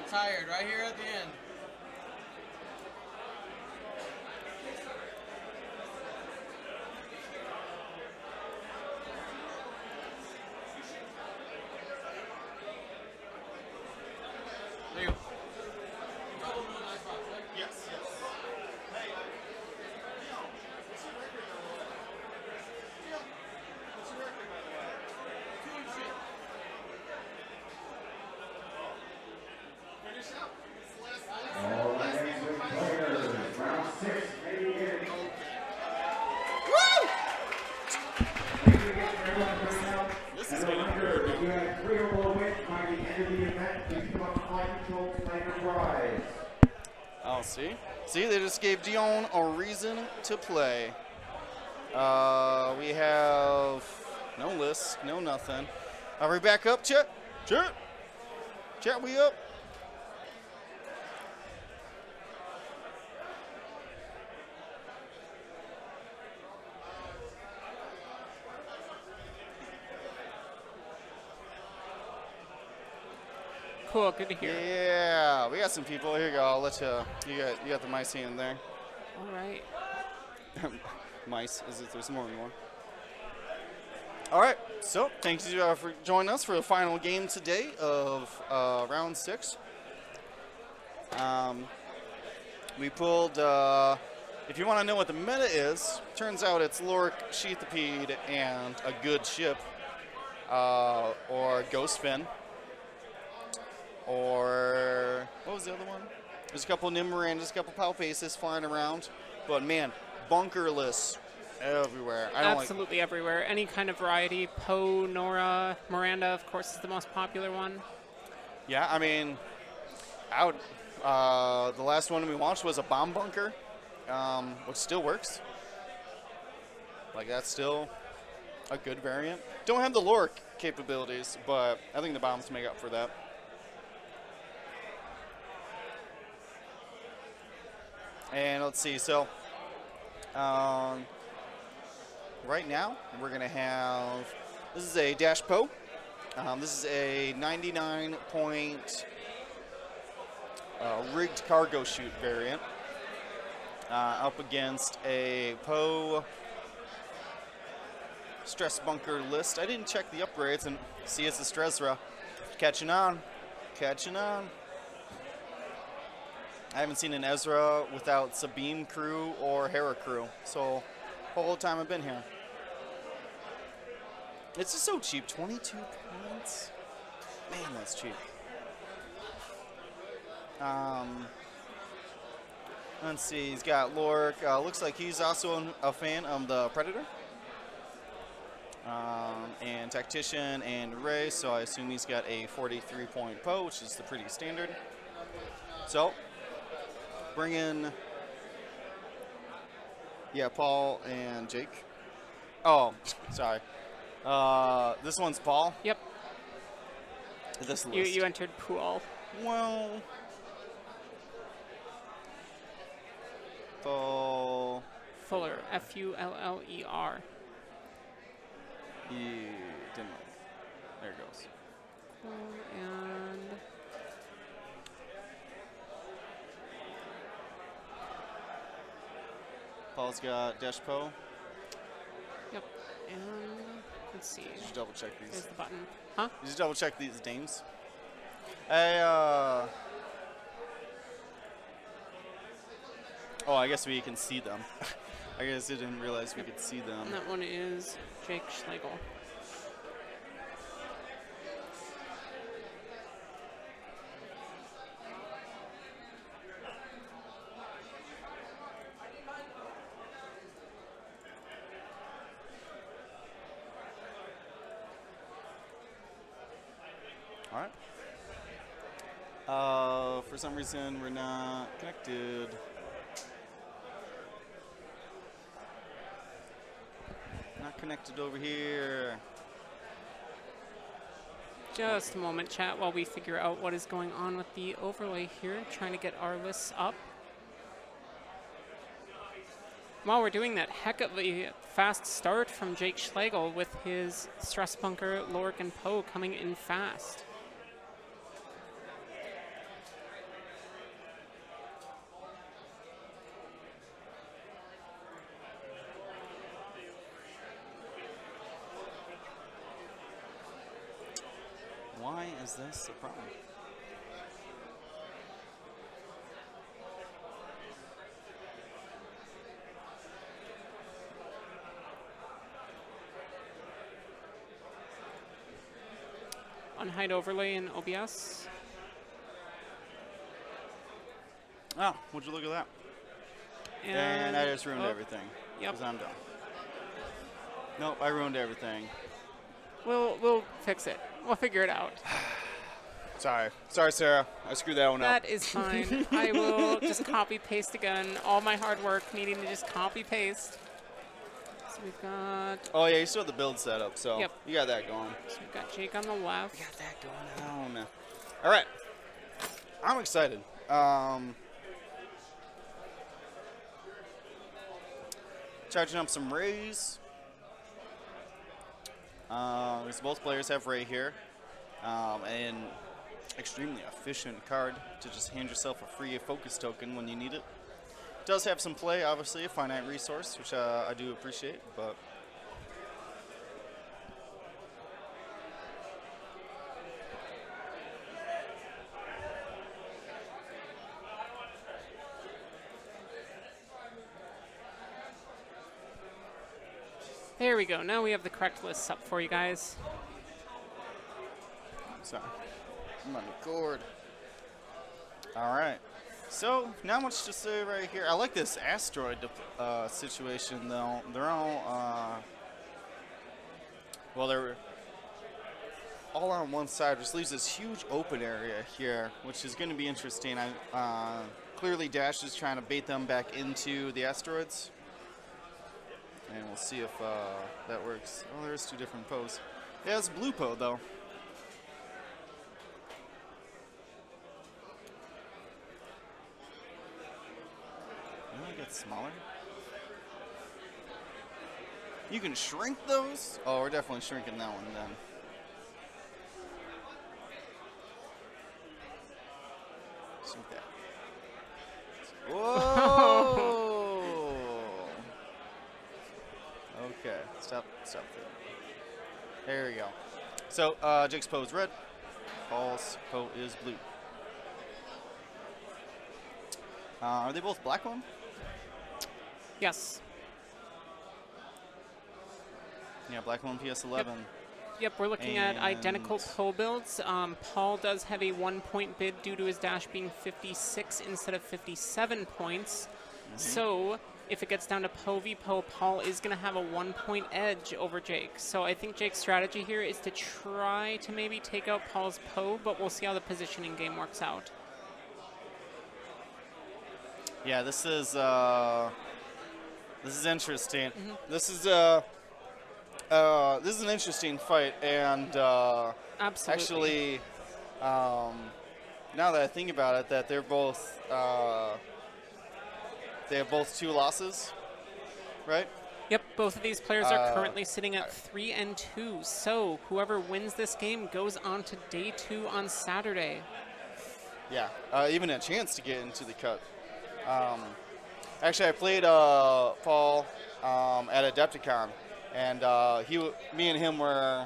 got tired right here at the end. There you go. Yes, yes. Hey, Leon, what's your record, by the way? Leon, what's your record, by the way? 2 and shit. Finish up. It's the last All right, players, round 6, ready to get This is getting weird. If you have 3 or more wins by the end of the event, please come up to flight control to claim your prize. Oh, see? See, they just gave Dion a reason to play. We have no list, no nothing. Are we back up, Chet? Chet, we up? Cool, good to hear. Yeah, we got some people. Here you go. I'll let you got the mice hand there. All right. Mice, as if there's more than one. All right, so thank you for joining us for the final game today of round 6. We pulled, if you want to know what the meta is, turns out it's Lork, Sheathipede, and a good ship, or Ghostfin, or what was the other one? There's a couple Nimmirandas, a couple Palpaces flying around, but man, bunkerless everywhere. I don't Absolutely everywhere. Any kind of variety. Poe, Nora, Miranda, of course, is the most popular one. Yeah, I mean, the last one we watched was a bomb bunker, which still works. Like, that's still a good variant. Don't have the Lork capabilities, but I think the bombs make up for that. And let's see, so right now we're going to have, this is a Dash Poe. This is a 99-point rigged cargo chute variant up against a Poe stress bunker list. I didn't check the upgrades, and see it's a Strezra. Catching on. I haven't seen an Ezra without Sabine crew or Hera crew, so the whole time I've been here. It's just so cheap, 22 points. Man, that's cheap. Let's see, he's got Lork. Looks like he's also a fan of the Predator. And Tactician and Ray, so I assume he's got a 43-point Poe, which is the pretty standard. So, bring in, yeah, Paul and Jake. Oh, sorry. This one's Paul? Yep. This list. You entered Pool. Well, Paul. Fuller, F-U-L-L-E-R. Yeah, didn't like. There it goes. And Paul's got Dash Poe. yep. And let's see. Just double check There's these. the button. Huh? Just double check these names. Hey, oh, I guess we can see them. I guess I didn't realize we could see them. And that one is Jake Schlegel. All right. For some reason, we're not connected. Not connected over here. Just a moment, chat, while we figure out what is going on with the overlay here, trying to get our lists up. While we're doing that, heck of a fast start from Jake Schlegel with his Stress Bunker, Lork, and Poe coming in fast. Why is this a problem? Unhide overlay in OBS. Oh, would you look at that? And I just ruined everything. Yep. Because I'm done. Nope, I ruined everything. We'll fix it. We'll figure it out. Sorry, Sarah. I screwed that one up. That is fine. I will just copy paste again. All my hard work needing to just copy paste. So we've got. Oh yeah, you still have the build set up, so Yep. you got that going. So we've got Jake on the left. We got that going on. All right, I'm excited. Charging up some rays. Because both players have Ray here. And extremely efficient card to just hand yourself a free focus token when you need it. Does have some play, obviously, a finite resource, which I do appreciate, but There we go. Now we have the correct lists up for you guys. sorry. I'm on the cord. All right. So, not much to say right here. I like this asteroid situation, though. They're all, well, they're all on one side, which leaves this huge open area here, which is going to be interesting. Clearly, Dash is trying to bait them back into the asteroids. And we'll see if that works. Oh, there's two different poses. Yeah, it's blue pose, though. Get smaller. You can shrink those? Oh, we're definitely shrinking that one then. Shrink that. Whoa! Okay, stop there. There we go. So, Jake's pose red. Paul's pose is blue. Are they both black one? Yes. Yeah, black one PS11. Yep, we're looking at identical Poe builds. Paul does have a 1-point bid due to his dash being 56 instead of 57 points. So if it gets down to Poe v Poe, Paul is going to have a 1-point edge over Jake. So I think Jake's strategy here is to try to maybe take out Paul's Poe, but we'll see how the positioning game works out. Yeah, this is interesting. This is an interesting fight, and Absolutely. actually, now that I think about it, that they're both they have both 2 losses, right? Yep, both of these players are currently sitting at 3-2. So whoever wins this game goes on to day 2 on Saturday. Yeah, even a chance to get into the cut. Actually, I played Paul at Adepticon, and me and him were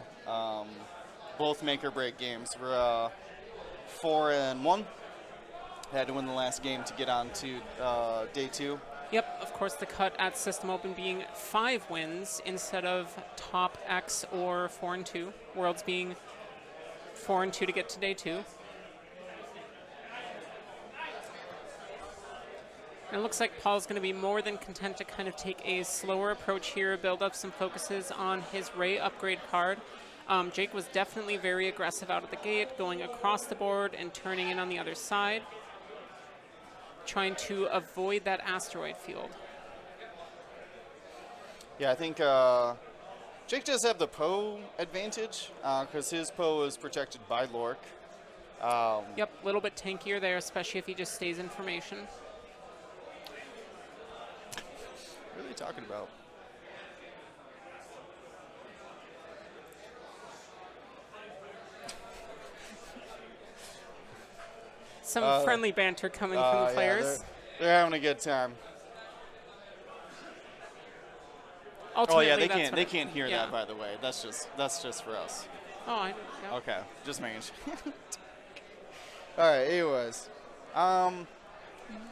both make or break games. We're 4-1. Had to win the last game to get on to day 2. Yep, of course, the cut at System Open being 5 wins instead of top X or 4-2. Worlds being 4-2 to get to day 2. And it looks like Paul's going to be more than content to kind of take a slower approach here, build up some focuses on his Ray upgrade card. Jake was definitely very aggressive out of the gate, going across the board and turning in on the other side, trying to avoid that asteroid field. Yeah, I think Jake does have the Poe advantage because his Poe is protected by Lork. Yep, a little bit tankier there, especially if he just stays in formation. What are they talking about? Some friendly banter coming from the players. Yeah, they're having a good time. Ultimately, Oh yeah, they can't hear yeah. that, by the way. That's just for us. Oh, I yeah. Okay, just making sure. All right. Anyways,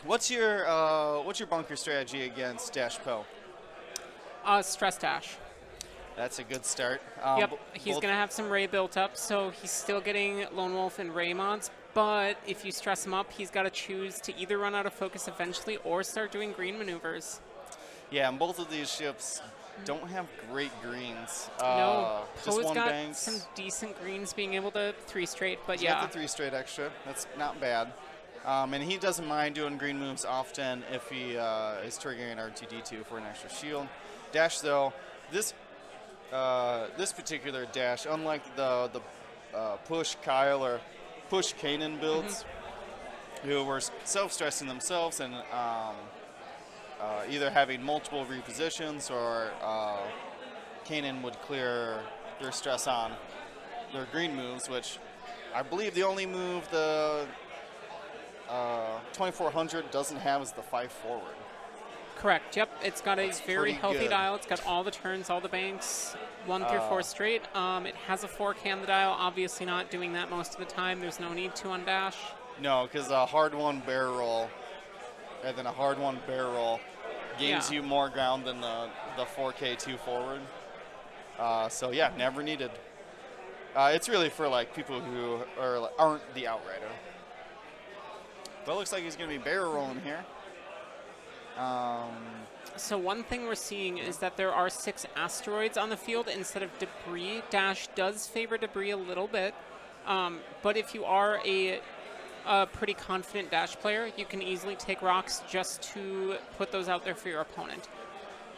what's your bunker strategy against Dash Poe? Stress dash. That's a good start. Yep, he's going to have some Ray built up, so he's still getting Lone Wolf and Ray mods, but if you stress him up, he's got to choose to either run out of focus eventually or start doing green maneuvers. Yeah, and both of these ships don't have great greens. No, just Poe's one got banks. some decent greens being able to 3 straight, but He's yeah. got the 3 straight extra. That's not bad. And he doesn't mind doing green moves often if he is triggering an RTD2 for an extra shield. Dash, though, this particular dash, unlike the push Kyle or push Kanan builds, who were self-stressing themselves and either having multiple repositions or Kanan would clear their stress on their green moves, which I believe the only move the 2400 doesn't have is the 5 forward. Correct, yep. It's got a very pretty healthy good. dial. It's got all the turns, all the banks, 1 through 4 straight. It has a 4 the dial, obviously not doing that most of the time. There's no need to on dash. No, because a hard 1 bear roll and then a hard 1 bear roll gains Yeah. you more ground than the 4K 2 forward. So yeah, never needed. It's really for like people who aren't the outrider. But it looks like he's going to be barrel rolling here. So one thing we're seeing is that there are 6 asteroids on the field instead of debris. Dash does favor debris a little bit, but if you are a pretty confident dash player, you can easily take rocks just to put those out there for your opponent.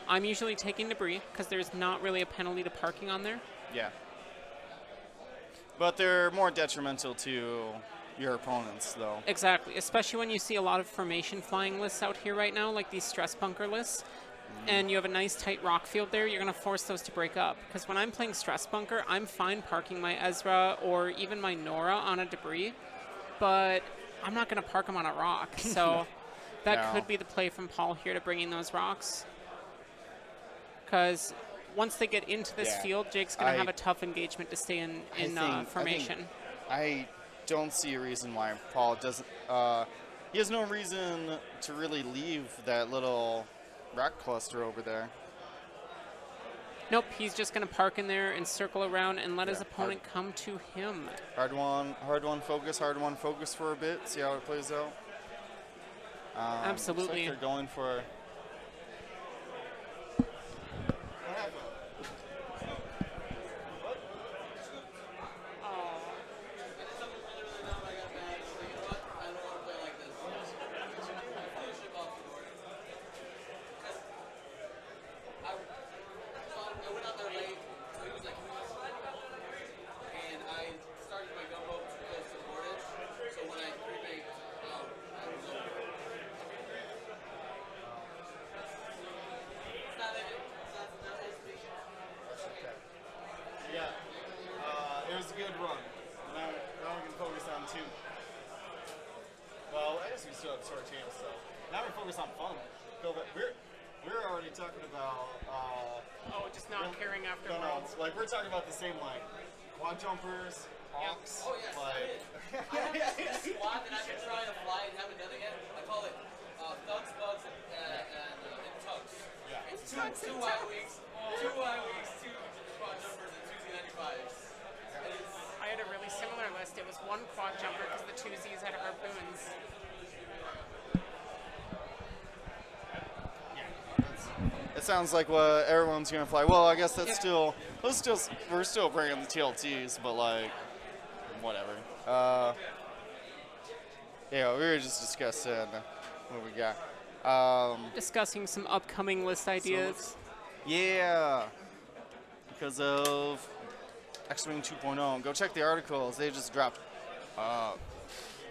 I'm usually taking debris because there's not really a penalty to parking on there. Yeah. But they're more detrimental to your opponents, though. Exactly, especially when you see a lot of formation flying lists out here right now, like these stress bunker lists, and you have a nice tight rock field there, you're going to force those to break up. Because when I'm playing stress bunker, I'm fine parking my Ezra or even my Nora on a debris, but I'm not going to park them on a rock. So that No. could be the play from Paul here to bring in those rocks. Because once they get into this Yeah. field, Jake's going to I- have a tough engagement to stay in formation. I don't see a reason why Paul doesn't. He has no reason to really leave that little rock cluster over there. Nope, he's just going to park in there and circle around and let his Yeah, opponent come to him. Hard one focus for a bit. See how it plays out. Absolutely. Looks like they're going for. It was a good run. Now we can focus on 2. Well, I guess we still have short chance, so now we focus on fun. We're already talking about. Just not caring after No, like we're talking about the same like quad jumpers, hawks. Oh, yes. Like, I have this squad that I've been trying to fly and haven't done it yet. I call it Thugs, Bugs, and Tugs. Yeah. It's two Y weeks, 2 quad jumpers, and 2 Z95s. And it's, I had a really similar list. It was 1 quad jumper because the 2 Zs had harpoons. it sounds like what everyone's gonna fly. Well, I guess that's still. We're still bringing the TLTs, but like, whatever. Yeah, we were just discussing what we got. Discussing some upcoming list ideas. Yeah, because of X-Wing 2.0. Go check the articles. They just dropped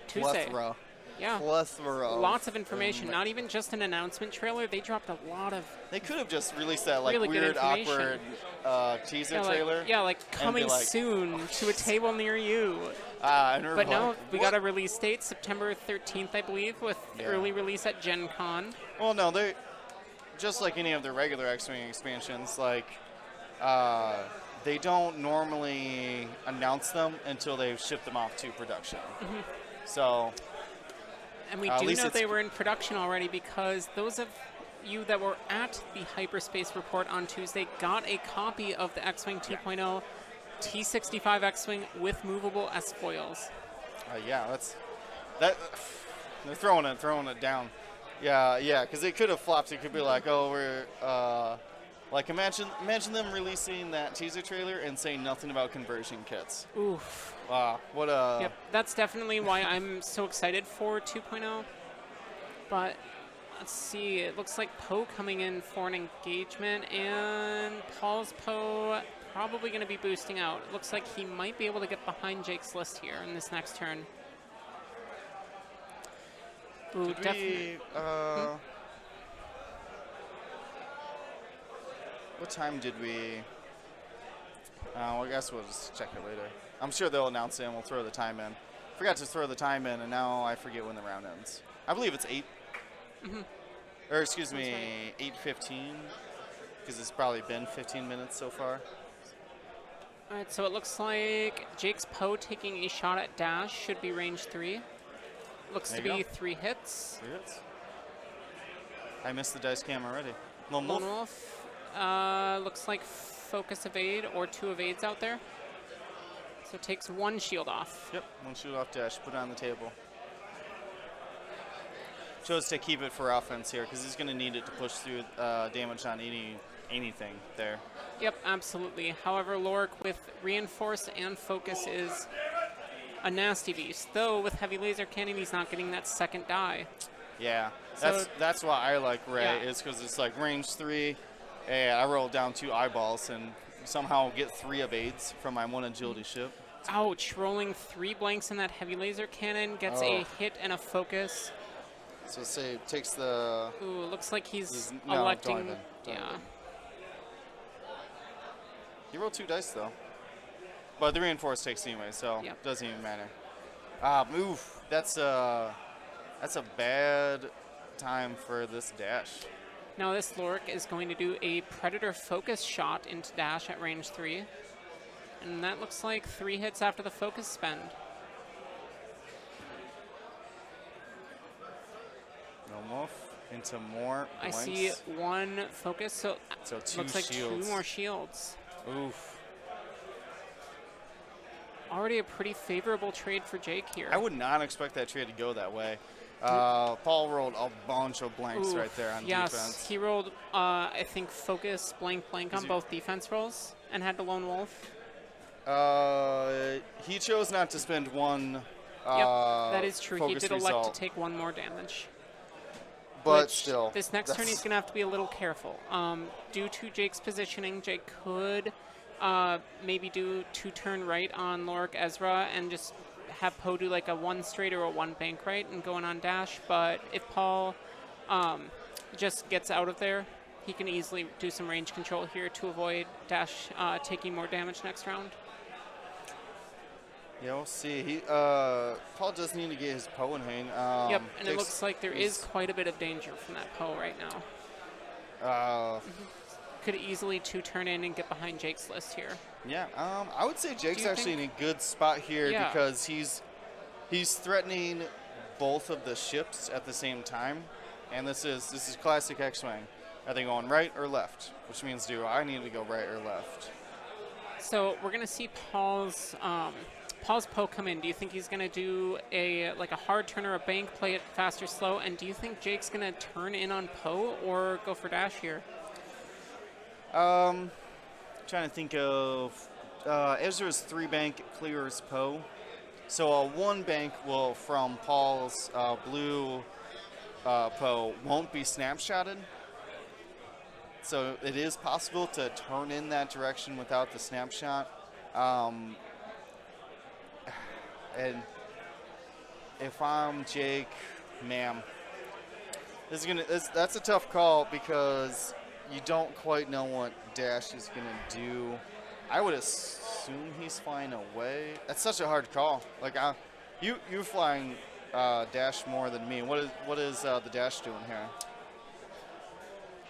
Tuesday. plethora Yeah. of Lots of information. Not even just an announcement trailer. They dropped a lot of They could have just released that like really good weird, information. awkward teaser trailer. like coming like- soon to a table near you. And we're But no, like, we what? got a release date, September 13th, I believe, with Yeah. early release at Gen Con. Well, no, they just like any of the regular X-Wing expansions, like they don't normally announce them until they've shipped them off to production. So, And we at do least know it's- they were in production already because those of you that were at the Hyperspace report on Tuesday got a copy of the X-Wing 2.0 T65 X-Wing with movable S-foils. yeah, that. They're throwing it down. Yeah, because they could have flopped. It could be like, oh, we're like imagine them releasing that teaser trailer and saying nothing about conversion kits. Oof. Wow, what a. Yep, that's definitely why I'm so excited for 2.0. But let's see, it looks like Poe coming in for an engagement, and Paul's Poe probably going to be boosting out. It looks like he might be able to get behind Jake's list here in this next turn. Ooh, Did definitely. we, what time did we? Well, I guess we'll just check it later. I'm sure they'll announce it and we'll throw the time in. Forgot to throw the time in, and now I forget when the round ends. I believe it's 8. Or excuse me, 8:15, because it's probably been 15 minutes so far. All right, so it looks like Jake's Poe taking a shot at dash should be range 3. Looks There to you be go. 3 hits. 3 hits. I missed the dice cam already. Lone Lone Wolf. Wolf. Looks like focus evade or 2 evades out there. So takes 1 shield off. Yep, one shoot off dash, put it on the table. Chose to keep it for offense here because he's going to need it to push through damage on anything there. Yep, absolutely. However, Lorik with reinforce and focus is a nasty beast. Though with heavy laser cannon, he's not getting that second die. Yeah, So- that's why I like Ray, Yeah. is because it's like range 3. And I roll down 2 eyeballs and somehow get 3 evades from my 1 agility ship. Ouch, rolling 3 blanks in that heavy laser cannon, gets a hit and a focus. So say takes the. Ooh, looks like he's No, don't electing. even. Don't Yeah. even. He rolled 2 dice though, but the reinforce takes anyway, so Yep. it doesn't even matter. Oof, that's a bad time for this dash. Now this Lorik is going to do a Predator focus shot into dash at range 3. And that looks like 3 hits after the focus spend. No wolf into more. I blanks. see 1 focus, so So 2 looks like shields. 2 more shields. Oof. Already a pretty favorable trade for Jake here. I would not expect that trade to go that way. Paul rolled a bunch of blanks Oof, right there on yes, defense. he rolled, I think, focus, blank on he- both defense rolls and had the Lone Wolf. He chose not to spend 1. Yep, that is true. He focus did elect result, to take 1 more damage. but which still. This next turn that's- he's going to have to be a little careful. Due to Jake's positioning, Jake could maybe do 2 turn right on Lorik Ezra and just have Poe do like a 1 straight or a 1 bank right and going on dash. But if Paul just gets out of there, he can easily do some range control here to avoid dash taking more damage next round. Yeah, we'll see. Paul does need to get his Poe in hang. Yep, and it takes- looks like there is quite a bit of danger from that Poe right now. Could easily 2 turn in and get behind Jake's list here. Yeah, I would say Jake's you actually think- in a good spot here Yeah. because he's threatening both of the ships at the same time, and this is classic X-Wing. Are they going right or left? Which means do I need to go right or left? So we're gonna see Paul's Poe come in. Do you think he's gonna do a hard turn or a bank, play it fast or slow? And do you think Jake's gonna turn in on Poe or go for dash here? Trying to think of Ezra's 3 bank clears Poe, so a 1 bank will from Paul's blue Poe won't be snapshotted. So it is possible to turn in that direction without the snapshot. And if I'm Jake, ma'am, that's a tough call because you don't quite know what Dash is gonna do. I would assume he's flying away. That's such a hard call. Like you're flying Dash more than me. What is the Dash doing here?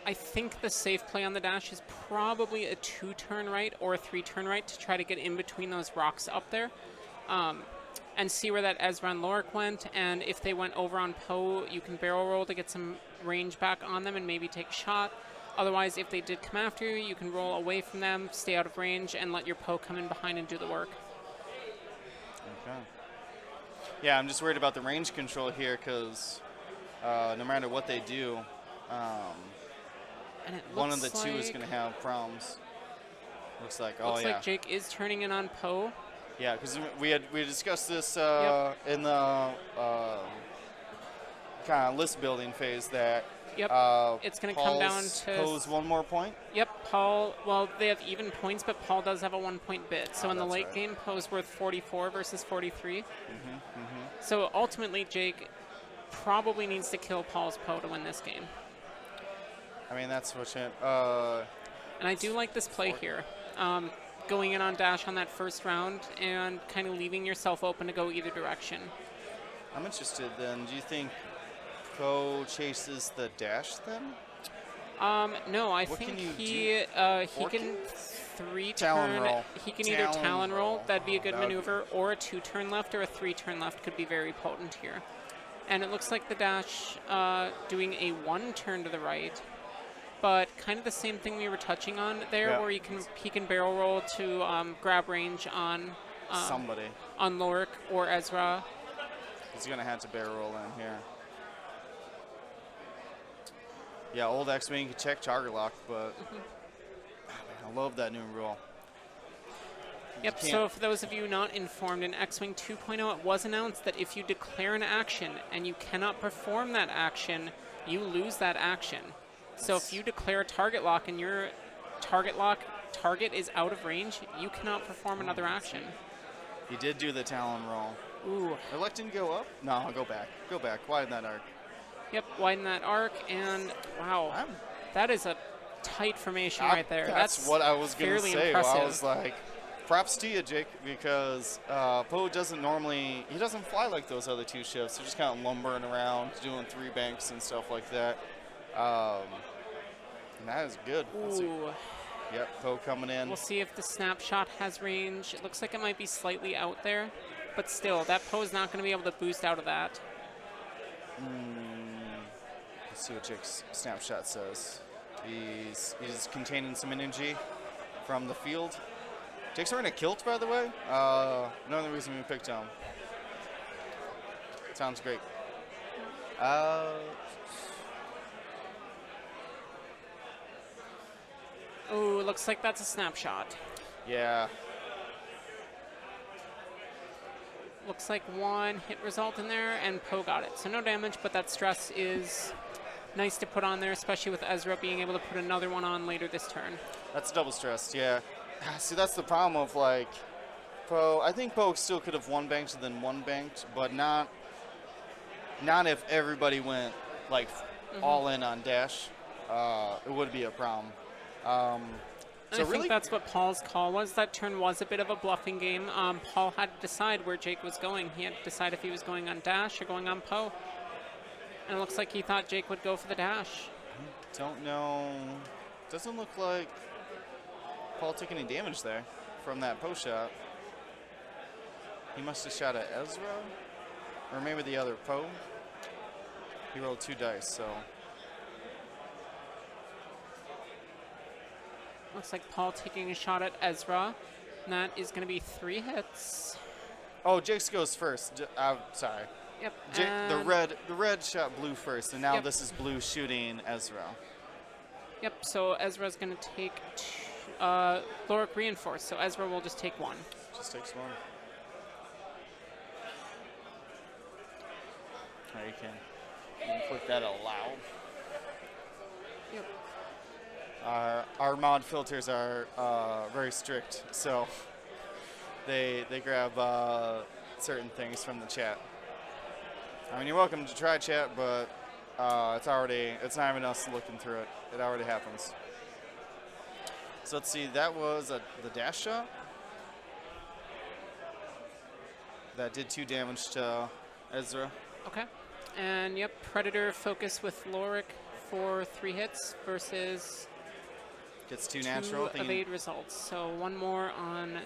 I think the safe play on the dash is probably a 2-turn right or a 3-turn right to try to get in between those rocks up there. And see where that Ezra and Lorik went, and if they went over on Poe, you can barrel roll to get some range back on them and maybe take a shot. Otherwise, if they did come after you, you can roll away from them, stay out of range, and let your Poe come in behind and do the work. Okay. Yeah, I'm just worried about the range control here because no matter what they do, And it one of looks the two is like- going to have problems. Looks like, oh Looks yeah. like Jake is turning in on Poe. Yeah, because we discussed this Yep. in the kind of list building phase that Yep. It's going to come down to... Poe's 1 more point. Yep, Paul, well, they have even points, but Paul does have a 1-point bid. So in the that's late right. game, Poe's worth 44 versus 43. So ultimately, Jake probably needs to kill Paul's Poe to win this game. I mean, that's what it. And I do like this play here. Going in on dash on that first round and kind of leaving yourself open to go either direction. I'm interested then. Do you think Poe chases the dash then? No, I What think can you he Forking? can Talon 3-turn. roll. He can either Talon talon roll, roll. that'd be a good That would be- maneuver, or a 2-turn left or a 3-turn left could be very potent here. And it looks like the dash doing a 1-turn to the right, but kind of the same thing we were touching on there, Yeah. where he can barrel roll to grab range on Somebody. on Lorik or Ezra. He's going to have to barrel roll in here. Yeah, old X-Wing can check target lock, but I love that new rule. Yep, can't- so for those of you not informed, in X-Wing 2.0 it was announced that if you declare an action and you cannot perform that action, you lose that action. So if you declare a target lock and your target is out of range, you cannot perform another action. He did do the Talon roll. Ooh, Electing go up? No, go back. Go back. Widen that arc. yep, widen that arc, and wow, that is a tight formation right there. That's what I was going to fairly say. impressive. I was like, props to you, Jake, because Poe doesn't normally, he doesn't fly like those other two ships. They're just kind of lumbering around, doing 3 banks and stuff like that. And that is good. Ooh. Yep, Poe coming in. We'll see if the snapshot has range. It looks like it might be slightly out there, but still, that Poe is not going to be able to boost out of that. Let's see what Jake's snapshot says. He's containing some energy from the field. Jake's wearing a kilt, by the way. Another reason we picked him. Sounds great. Ooh, looks like that's a snapshot. Yeah. Looks like 1 hit result in there, and Poe got it. So no damage, but that stress is nice to put on there, especially with Ezra being able to put another one on later this turn. That's double stressed, yeah. See, that's the problem of, like, Poe. I think Poe still could have 1 banked than 1 banked, but not if everybody went, like, all in on dash. It would be a problem. And I think that's what Paul's call was. That turn was a bit of a bluffing game. Paul had to decide where Jake was going. He had to decide if he was going on dash or going on Poe. And it looks like he thought Jake would go for the dash. Don't know. Doesn't look like Paul took any damage there from that Poe shot. He must have shot at Ezra, or maybe the other Poe. He rolled 2 dice, so. Looks like Paul taking a shot at Ezra. And that is going to be 3 hits. Oh, Jake's goes first. Sorry. Yep. Jake, the and- red shot blue first, and now Yep. this is blue shooting Ezra. Yep, so Ezra's going to take Lorik reinforce. So Ezra will just take 1. Just takes 1. Now you can click that allow. Yep. Our mod filters are very strict, so they grab certain things from the chat. I mean, you're welcome to try chat, but it's not even us looking through it. It already happens. So let's see, that was the dash shot. That did 2 damage to Ezra. Okay. And yep, Predator focus with Lorik for 3 hits versus Gets 2 natural. 2 evade results. So 1 more on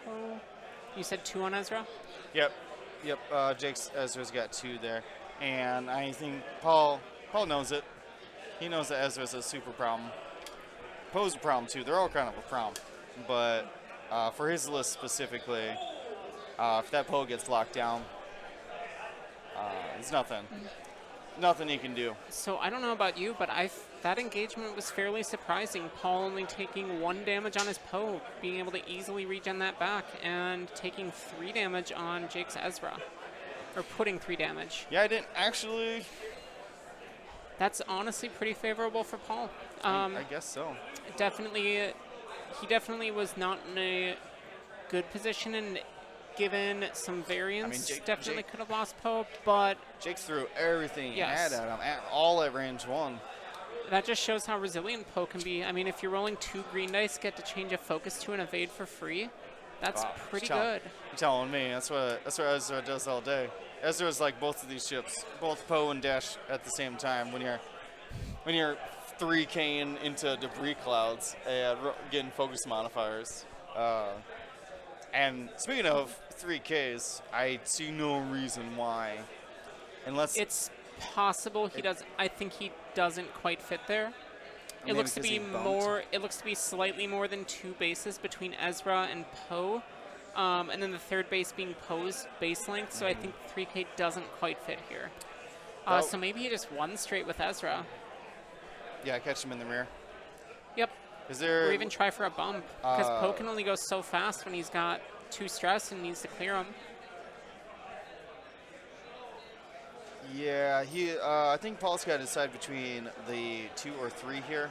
Poe. You said 2 on Ezra? Yep. Jake's Ezra's got 2 there. And I think Paul knows it. He knows that Ezra's a super problem. Poe's a problem too. They're all kind of a problem. But for his list specifically, if that Poe gets locked down, there's nothing he can do. So I don't know about you, but that engagement was fairly surprising. Paul only taking 1 damage on his Poe, being able to easily regen that back, and taking 3 damage on Jake's Ezra. Or putting 3 damage. Yeah, I didn't actually. That's honestly pretty favorable for Paul. I guess so. He definitely was not in a good position, and given some variance, definitely could have lost Poe, but Jake threw everything he yes. had at him, all at range 1. That just shows how resilient Poe can be. I mean, if you're rolling 2 green dice, get to change a focus to an evade for free, that's pretty good. You're telling me. That's what Ezra does all day. Ezra's like both of these ships, both Poe and Dash at the same time. When you're 3K'ing into debris clouds and getting focus modifiers. And speaking of 3Ks, I see no reason why, unless it's possible he does. I think he doesn't quite fit there. It looks to be more. It looks to be slightly more than 2 bases between Ezra and Poe, and then the 3rd base being Poe's base length. So I think 3K doesn't quite fit here. So maybe he just 1 straight with Ezra. Yeah, catch him in the rear. Yep. Or even try for a bump, because Poe can only go so fast when he's got 2 stress and needs to clear them. Yeah, I think Paul's got to decide between the 2 or 3 here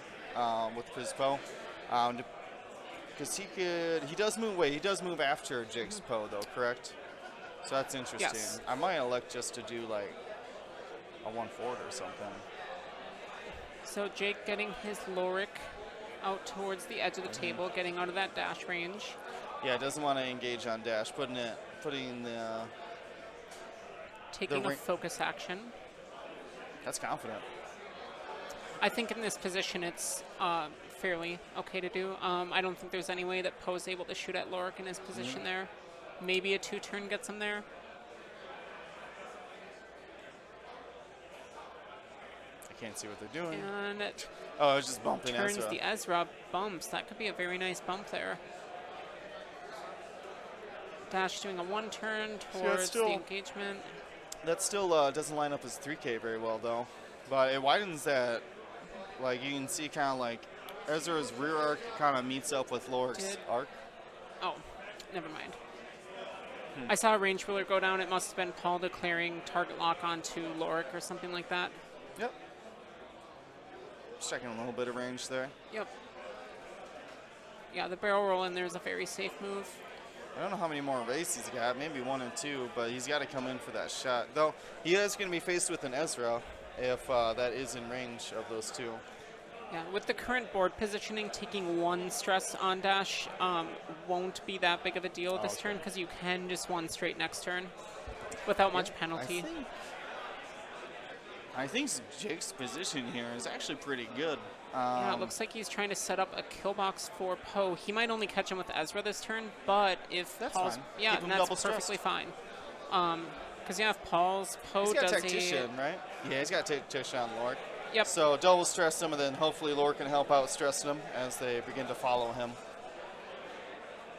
with his Poe, because he does move away. He does move after Jake's Poe, though, correct? So that's interesting. Yes. I might elect just to do like a 1 forward or something. So Jake getting his Lorik out towards the edge of the table, getting out of that dash range. Yeah, doesn't want to engage on dash, putting the taking a focus action. That's confident. I think in this position it's fairly okay to do. I don't think there's any way that Poe's able to shoot at Lorik in his position there. Maybe a 2-turn gets him there. I can't see what they're doing. And it I was just bumping turns Ezra. the Ezra bumps. That could be a very nice bump there. Dash doing a 1-turn towards the engagement. That still doesn't line up as 3K very well, though. But it widens that. Like, you can see kind of like Ezra's rear arc kind of meets up with Lorik's arc. Oh, never mind. I saw a range ruler go down. It must have been Paul declaring target lock onto Lorik or something like that. Yep. Just checking a little bit of range there. Yep. Yeah, the barrel roll in there is a very safe move. I don't know how many more races he's got, maybe 1 or 2, but he's got to come in for that shot. Though he is going to be faced with an Ezra if that is in range of those 2. Yeah, with the current board positioning, taking 1 stress on dash won't be that big of a deal this turn, because you can just 1 straight next turn without much penalty. I think Jake's position here is actually pretty good. Yeah, it looks like he's trying to set up a kill box for Poe. He might only catch him with Ezra this turn, but if that's Paul's fine. Yeah, and that's perfectly fine. Because if Poe he's got does tactician, right? Yeah, he's got tactician on Lorik. Yep. So double stress him, and then hopefully Lorik can help out stressing him as they begin to follow him.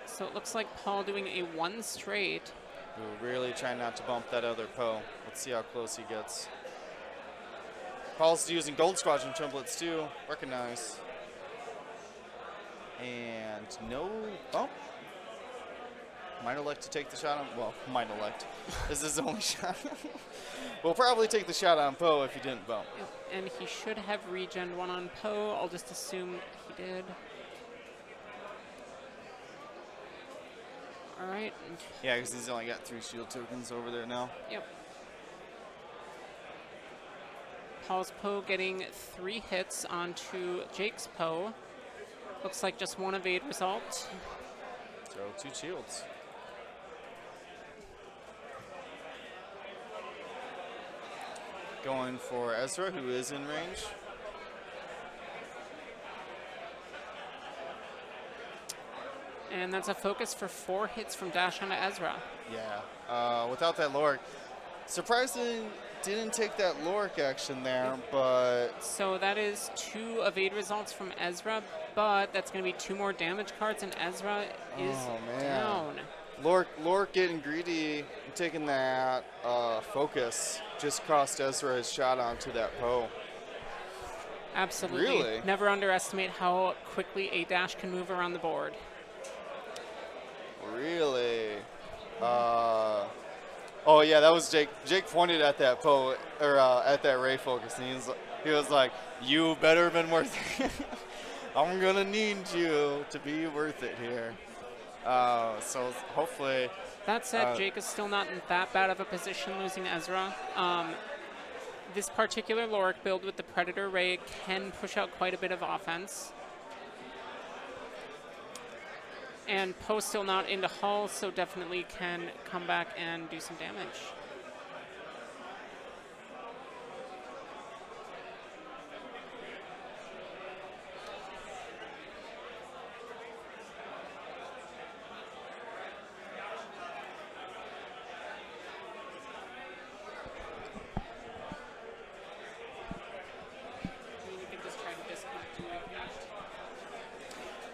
So it looks like Paul doing a 1 straight. Ooh, really trying not to bump that other Poe. Let's see how close he gets. Paul's using Gold Squadron templates too. Recognize. And no bump. Might elect to take the shot on. Well, might elect. This is his only shot. We'll probably take the shot on Poe if he didn't bump. And he should have regen 1 on Poe. I'll just assume he did. All right. Yeah, because he's only got 3 shield tokens over there now. Yep. Paul's Poe getting 3 hits onto Jake's Poe. Looks like just 1 evade result. So 2 shields. going for Ezra, who is in range. And that's a focus for 4 hits from Dash onto Ezra. Yeah, without that Lorik. Surprising, didn't take that Lorik action there, but So that is 2 evade results from Ezra, but that's going to be 2 more damage cards, and Ezra is down. Lorik getting greedy, and taking that focus just cost Ezra his shot onto that Poe. Absolutely. Really? Never underestimate how quickly a Dash can move around the board. Really? Oh yeah, that was Jake. Jake pointed at that Poe, or at that Ray focus, and he was like, "You better been worth it. I'm gonna need you to be worth it here." So hopefully. That said, Jake is still not in that bad of a position losing Ezra. This particular Lorik build with the Predator Ray can push out quite a bit of offense. And Poe's still not into Hull, so definitely can come back and do some damage.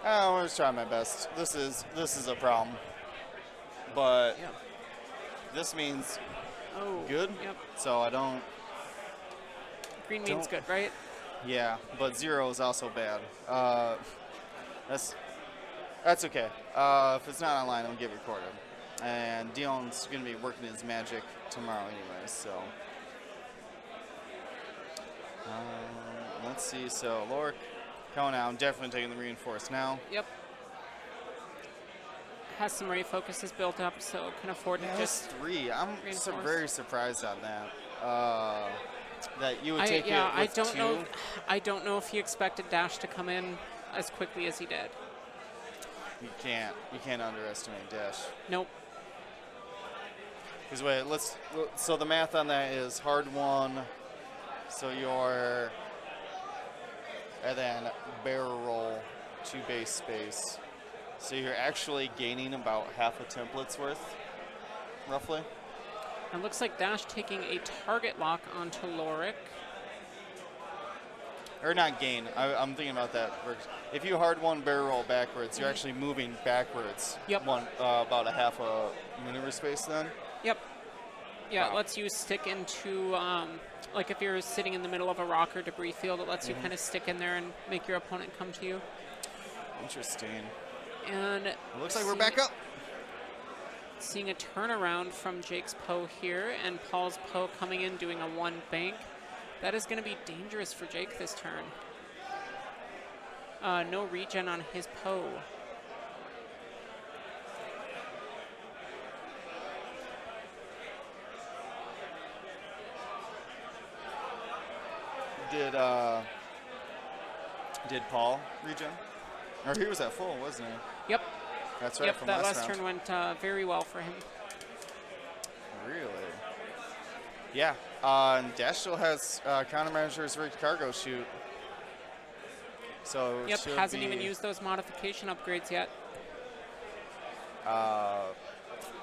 I'm just trying my best. This is a problem, but Yep. this means Oh, good. Yep. So I don't. Green means Don't- good, right? Yeah, but 0 is also bad. That's okay. If it's not online, it'll get recorded. And Dion's gonna be working his magic tomorrow anyway, so. Let's see. So Lorik coming out. I'm definitely taking the reinforce now. Yep. Has some Ray focuses built up, so can afford to Yeah, just. just 3. I'm reinforce. very surprised on that. That you would take it I with don't 2. know. I don't know if he expected Dash to come in as quickly as he did. You can't underestimate Dash. Nope. Because wait, so the math on that is hard 1. So you're, and then barrel roll 2 base space. So you're actually gaining about half a template's worth, roughly. It looks like Dash taking a target lock onto Lorik. Or not gain. I'm thinking about that. If you hard 1 barrel roll backwards, you're actually moving backwards. Yep. About a half a maneuver space then. Yep. Yeah, Wow. it lets you stick into, like if you're sitting in the middle of a rock or debris field, it lets you kind of stick in there and make your opponent come to you. Interesting. And It looks like we're back up. seeing a turnaround from Jake's Poe here, and Paul's Poe coming in doing a 1 bank. That is going to be dangerous for Jake this turn. No regen on his Poe. Did Paul regen? Or he was at full, wasn't he? Yep. That's right. Yep, from that last last round. turn went very well for him. Really? Yeah. And Dash still has countermeasures rigged cargo shoot. So it Yep, should hasn't be, even used those modification upgrades yet.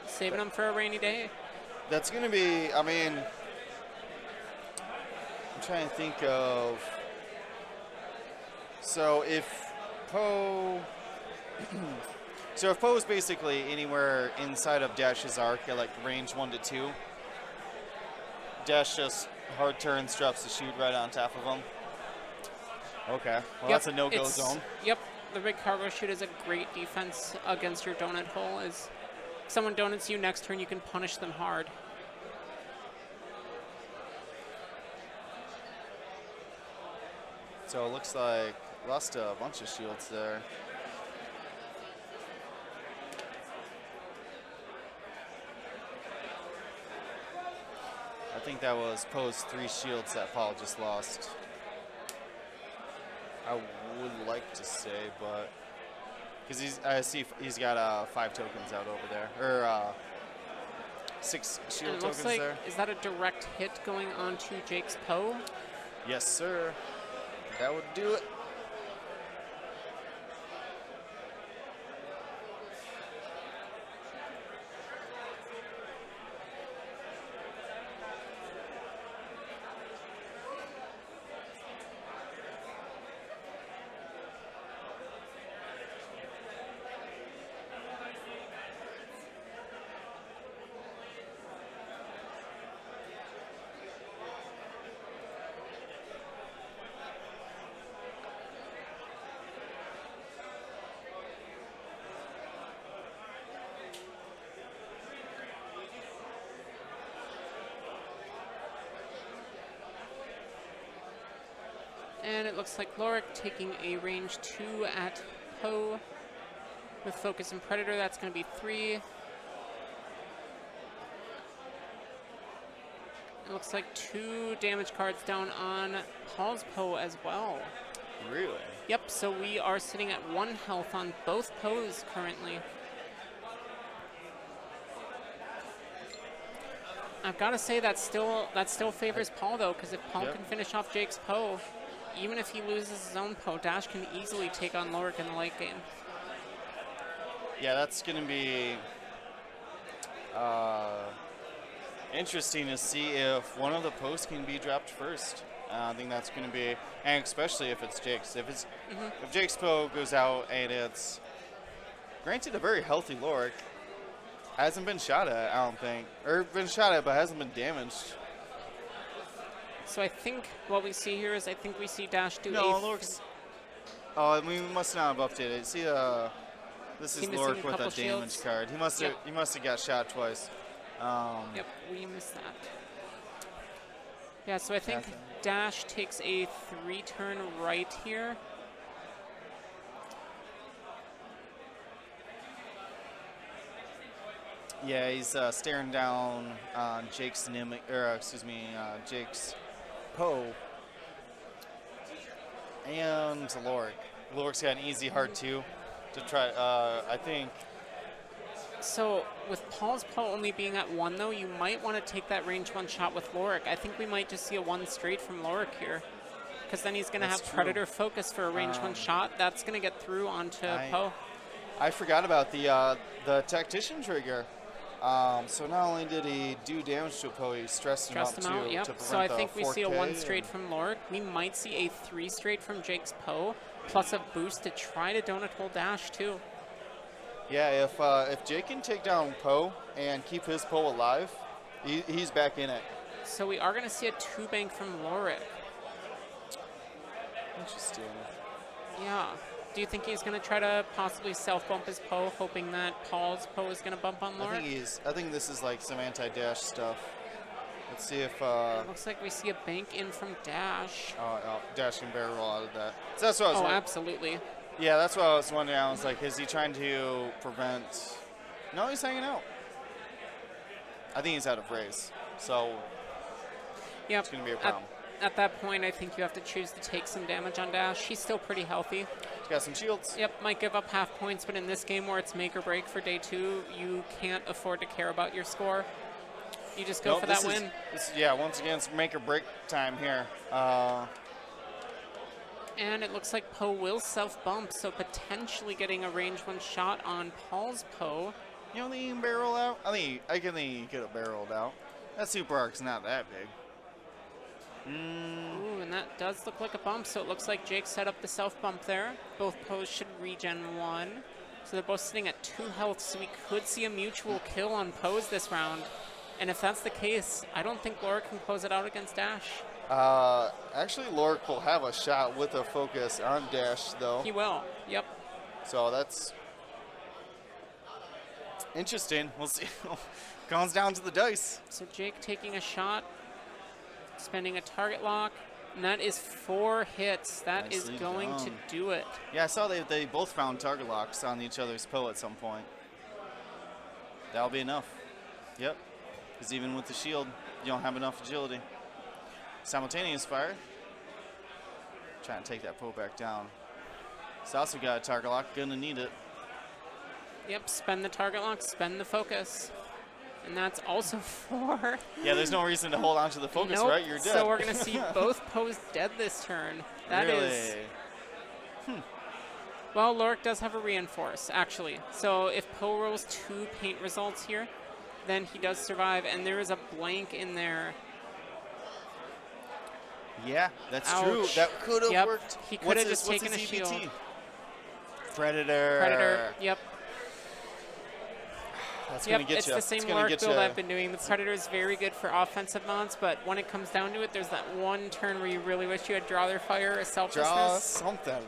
Saving them for a rainy day. That's going to be, I mean, I'm trying to think of. So if Poe. So if Poe is basically anywhere inside of Dash's arc at like range 1 to 2, Dash just hard turns, drops the shoot right on top of him. Okay, well that's a no-go zone. Yep, the big cargo shoot is a great defense against your donut hole. Is someone donuts you next turn, you can punish them hard. So it looks like lost a bunch of shields there. I think that was Poe's 3 shields that Paul just lost. I would like to say, but because I see he's got 5 tokens out over there, or 6 And shield it looks tokens like, there. is that a direct hit going on to Jake's Poe? Yes, sir. That would do it. And it looks like Lorik taking a range 2 at Poe with Focus and Predator. That's going to be 3. It looks like 2 damage cards down on Paul's Poe as well. Really? Yep, so we are sitting at 1 health on both Poes currently. I've got to say that still favors Paul though, because if Paul Yep. can finish off Jake's Poe, even if he loses his own Poe, Dash can easily take on Lorik in the late game. Yeah, that's going to be interesting to see if one of the posts can be dropped first. I think that's going to be, and especially if it's Jake's. If Jake's Poe goes out and it's, granted, a very healthy Lorik, hasn't been shot at, I don't think, or been shot at, but hasn't been damaged. So I think what we see here is I think we see Dash do No, a Lorik's. Oh, we must not have updated. See, this is He missing Lorik a with a couple damage shields. card. He must have. Yep. He must have got shot twice. Yep, we missed that. Yeah, so I think Catherine. Dash takes a 3-turn right here. Yeah, he's staring down on Jake's Jake's Poe and Lorik. Lorik's got an easy hard 2 to try. I think. So with Paul's Poe only being at 1 though, you might want to take that range 1 shot with Lorik. I think we might just see a 1 straight from Lorik here. Because then he's going to have That's true. Predator focus for a range 1 shot. That's going to get through onto Poe. I forgot about the tactician trigger. So not only did he do damage to a Poe, he stressed him out Stressed him out, too. yep. To prevent So I the think we see a 4K 1 straight from Lorik. We might see a 3 straight from Jake's Poe, plus a boost to try to donut hole Dash too. Yeah, if Jake can take down Poe and keep his Poe alive, he's back in it. So we are going to see a 2 bank from Lorik. Interesting. Yeah. Do you think he's going to try to possibly self-bump his Poe, hoping that Paul's Poe is going to bump on Lorik? I think this is like some anti-dash stuff. Let's see if Looks like we see a bank in from Dash. Dash can barrel roll out of that. So that's what I was Oh, wondering. absolutely. Yeah, that's what I was wondering. I was like, is he trying to prevent? No, he's hanging out. I think he's out of raise, so Yep. it's gonna be a problem. At that point, I think you have to choose to take some damage on Dash. He's still pretty healthy. He's got some shields. Yep, might give up half points, but in this game where it's make or break for day 2, you can't afford to care about your score. You just go Nope, for that this is- win. Yeah, once again, it's make or break time here. And it looks like Poe will self-bump, so potentially getting a range 1 shot on Paul's Poe. You don't think he can barrel out? I think he could have barreled out. That super arc's not that big. Ooh, and that does look like a bump, so it looks like Jake set up the self-bump there. Both Poes should regen 1. So they're both sitting at 2 health, so we could see a mutual kill on Poes this round. And if that's the case, I don't think Lorik can close it out against Dash. Actually, Lorik will have a shot with a focus on Dash, though. He will, yep. So that's interesting. We'll see. Comes down to the dice. So Jake taking a shot, spending a target lock, and that is 4 hits. That is Nicely going to done. do it. Yeah, I saw they both found target locks on each other's Poe at some point. That'll be enough. Yep. Because even with the shield, you don't have enough agility. Simultaneous fire. Trying to take that Poe back down. He's also got a target lock. Gonna need it. Yep, spend the target lock, spend the focus. And that's also 4. Yeah, there's no reason to hold on to the focus, Nope. right? You're dead. So we're going to see both Poes dead this turn. That is. Really? Well, Lorik does have a reinforce, actually. So if Poe rolls 2 paint results here, then he does survive, and there is a blank in there. Yeah, that's Ouch. true. That could have Yep. worked. He could What's have his- just what's taken his a EBT? shield. Predator. Predator, yep. That's Yep, gonna get it's you. the same gonna Lorik get build you. I've been doing. The Predator is very good for offensive mods, but when it comes down to it, there's that one turn where you really wish you had Draw Their Fire or Draw Selflessness. something.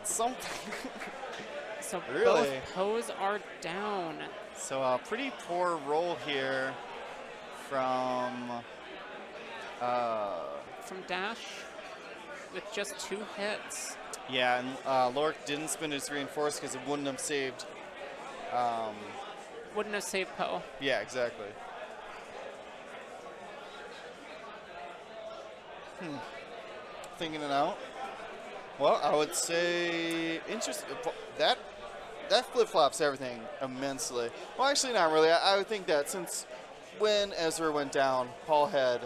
So Really? both Poes are down. So a pretty poor roll here from From Dash with just 2 hits. yeah, and Lorik didn't spend his reinforce because it wouldn't have saved. Wouldn't have saved Poe. Yeah, exactly. Thinking it out. Well, I would say that flip-flops everything immensely. Well, actually, not really. I would think that since when Ezra went down, Paul had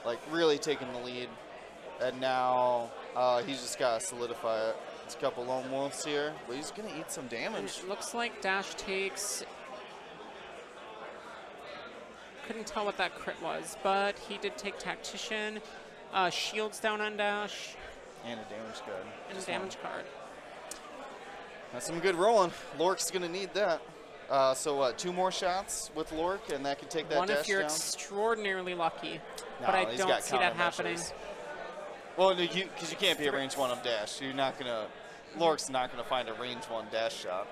like really taken the lead, and now he's just got to solidify it. It's a couple lone wolves here, but he's gonna eat some And damage. it looks like Dash takes. Couldn't tell what that crit was, but he did take Tactician. Shields down on Dash, And a damage card. and a Just damage one. card. That's some good rolling. Lorik's gonna need that. So what? 2 more shots with Lorik, and that could take that One dash if you're down. extraordinarily lucky, No, but I he's don't got see that happening. countermeasures. Well, no, because you can't be a range 1 of dash. You're not gonna. Lorik's not gonna find a range 1 dash shot.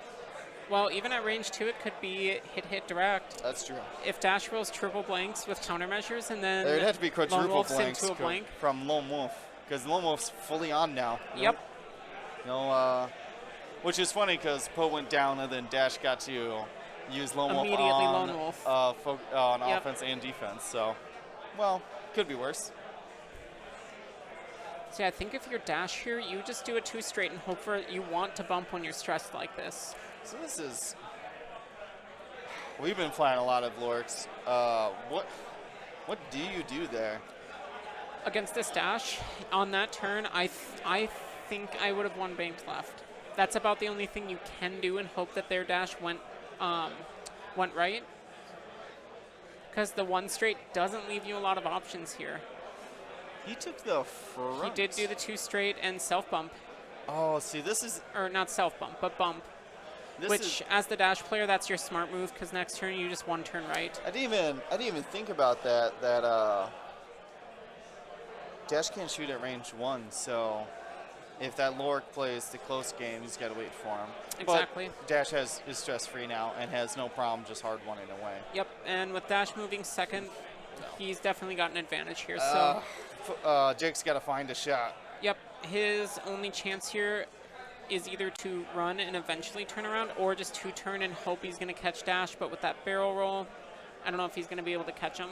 Well, even at range 2, it could be hit direct. That's true. If Dash rolls triple blanks with countermeasures, and then There'd have to be Lone quadruple Wolf's blanks into a blank. from Lone Wolf, because Lone Wolf's fully on now. Yep. No, which is funny because Poe went down and then Dash got to use Lone Wolf Immediately on, Lone Wolf. on Yep. offense and defense. So, well, could be worse. So yeah, I think if you're Dash here, you just do a 2 straight and hope for you want to bump when you're stressed like this. So this is. We've been flying a lot of Loriks. What do you do there? Against this Dash, on that turn, I think I would have 1 banked left. That's about the only thing you can do and hope that their Dash went right. Because the 1 straight doesn't leave you a lot of options here. He took the front. He did do the 2 straight and self bump, Oh, see, this is. or not self bump, but bump. This Which, is, as the Dash player, that's your smart move. Because next turn you just 1 turn right. I didn't even think about that. Dash can't shoot at range 1, so if that Lorik plays the close game, he's got to wait for him. Exactly. But Dash is stress-free now and has no problem just hard one away. Yep, and with Dash moving second, he's definitely got an advantage here. So, Jake's got to find a shot. yep, his only chance here is either to run and eventually turn around, or just 2 turn and hope he's going to catch Dash. But with that barrel roll, I don't know if he's going to be able to catch him.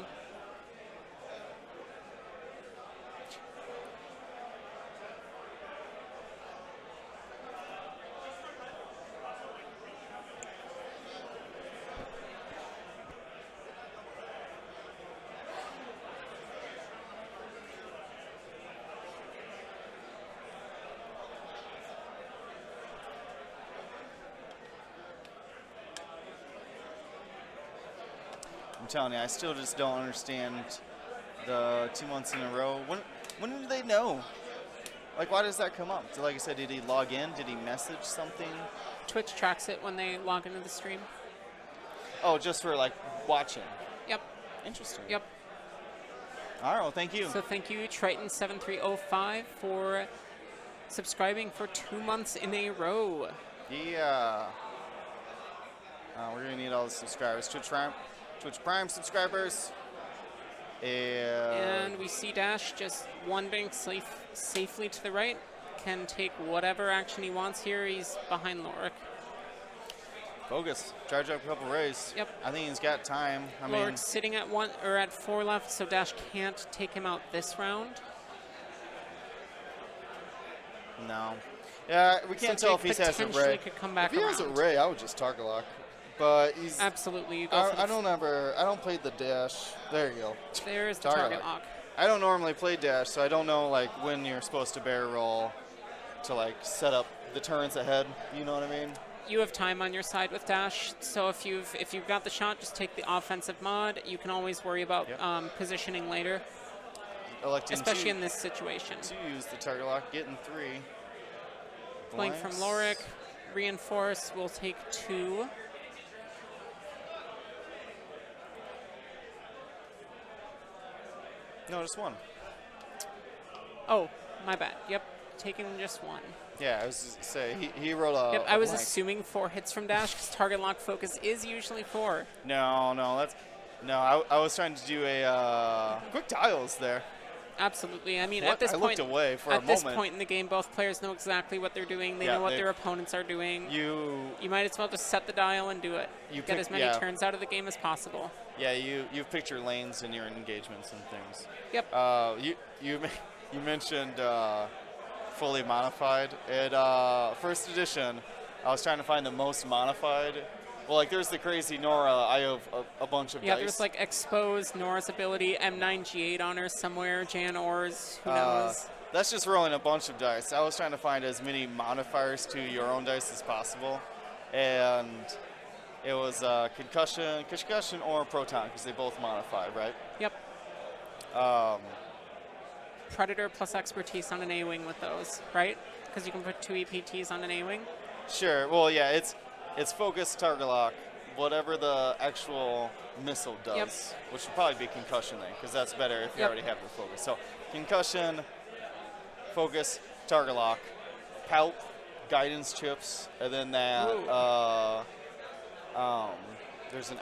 I'm telling you, I still just don't understand the 2 months in a row. When do they know? Like, why does that come up? So, like I said, did he log in? Did he message something? Twitch tracks it when they log into the stream. Oh, just for, like, watching. Yep, Interesting. yep. All right, well, thank you. So thank you, Triton7305, for subscribing for 2 months in a row. Yeah. We're going to need all the subscribers. Twitch Prime subscribers. And we see Dash just 1 bank safely to the right. Can take whatever action he wants here. He's behind Lorik. Focus. Charge up a couple rays. Yep. I think he's got time. I mean, Lorik's sitting at 1 or at 4 left, so Dash can't take him out this round. no. Yeah, we can't So tell if they he has a potentially ray. could come back If he has a around. ray, I would just target lock. but he's. Absolutely. You go for the I don't play the dash. There you go. There's the Target target lock. lock. I don't normally play dash, so I don't know like when you're supposed to barrel roll to like set up the turns ahead. You know what I mean? You have time on your side with dash, so if you've got the shot, just take the offensive mod. You can always worry about positioning later, especially in this situation. To use the target lock, getting 3. Blank from Lorik. Reinforce will take 2. No, just 1. Oh, my bad. Yep, taking just 1. Yeah, I was just say he wrote a. Yep, a I was blank. assuming 4 hits from dash because target lock focus is usually 4. No, I was trying to do a quick dials there. Absolutely. I mean, What? at this I point, looked away for a at this moment. point in the game, both players know exactly what they're doing. They Yeah, know what their opponents are doing. You might as well just set the dial and do it. You Get pick- as many yeah. turns out of the game as possible. Yeah, you've picked your lanes and your engagements and things. Yep. You mentioned fully modified. At first edition, I was trying to find the most modified. Well, like there's the crazy Nora. I have a bunch of Yeah, dice. there's like Expose, Nora's ability, M9G8 on her somewhere, Jan Ors, who knows? That's just rolling a bunch of dice. I was trying to find as many modifiers to your own dice as possible, and it was concussion, or proton because they both modify, right? Yep. Predator plus expertise on an A-wing with those, right? Because you can put 2 EPTs on an A-wing. Sure. Well, yeah, it's focus, target lock, whatever the actual missile does, Yep. which would probably be concussion then, because that's better if you Yep. already have the focus. So concussion, focus, target lock, palp, guidance chips, and then that there's an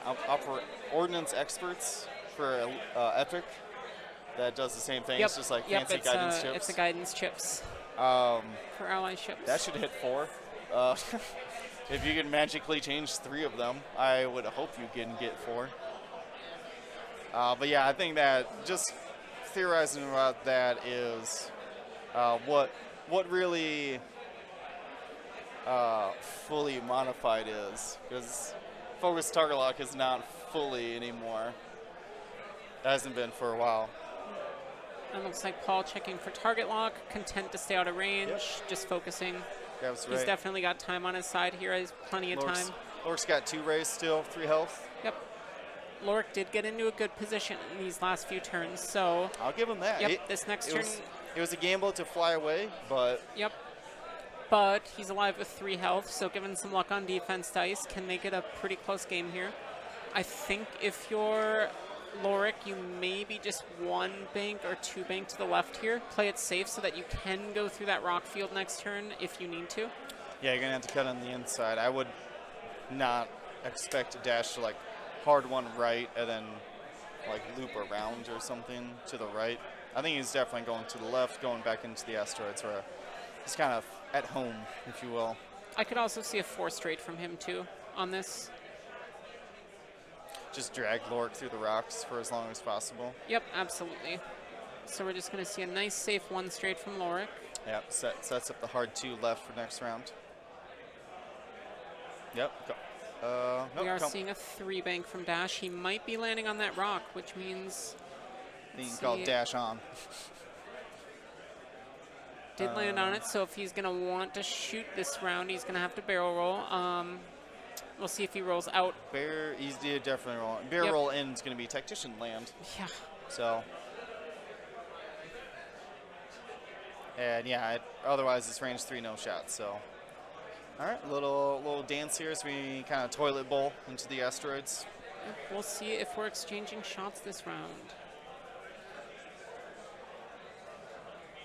ordnance experts for epic that does the same thing. Yep. It's just like Yep, fancy guidance chips. It's a guidance chips Um, for ally ships. That should hit 4. If you can magically change 3 of them, I would hope you can get 4. But yeah, I think that just theorizing about that is what really fully modified is, because focus target lock is not fully anymore. It hasn't been for a while. It looks like Paul checking for target lock, content to stay out of range, just focusing. Yeah, that's He's right. definitely got time on his side here. He has plenty of time. Lork's got 2 rays still, 3 health. Yep. Lorik did get into a good position in these last few turns, so I'll give him that. yep, this next turn, It was a gamble to fly away, but yep. But he's alive with 3 health, so given some luck on defense dice, can make it a pretty close game here. I think if you're Lorik, you maybe just 1 bank or 2 bank to the left here. Play it safe so that you can go through that rock field next turn if you need to. yeah, you're gonna have to cut on the inside. I would not expect a dash to like hard one right and then like loop around or something to the right. I think he's definitely going to the left, going back into the asteroids where he's kind of at home, if you will. I could also see a 4 straight from him too on this. Just drag Lorik through the rocks for as long as possible. Yep, absolutely. So we're just going to see a nice safe 1 straight from Lorik. Yep, sets up the hard 2 left for next round. Yep, go. Nope, We are come. seeing a 3 bank from Dash. He might be landing on that rock, which means Thing let's called see. dash on. Did land on it, so if he's going to want to shoot this round, he's going to have to barrel roll. We'll see if he rolls out. He's definitely rolling. Barrel Yep. roll in is going to be tactician land. Yeah. So, and yeah, otherwise it's range 3, no shot. So, all right, little dance here as we kind of toilet bowl into the asteroids. We'll see if we're exchanging shots this round.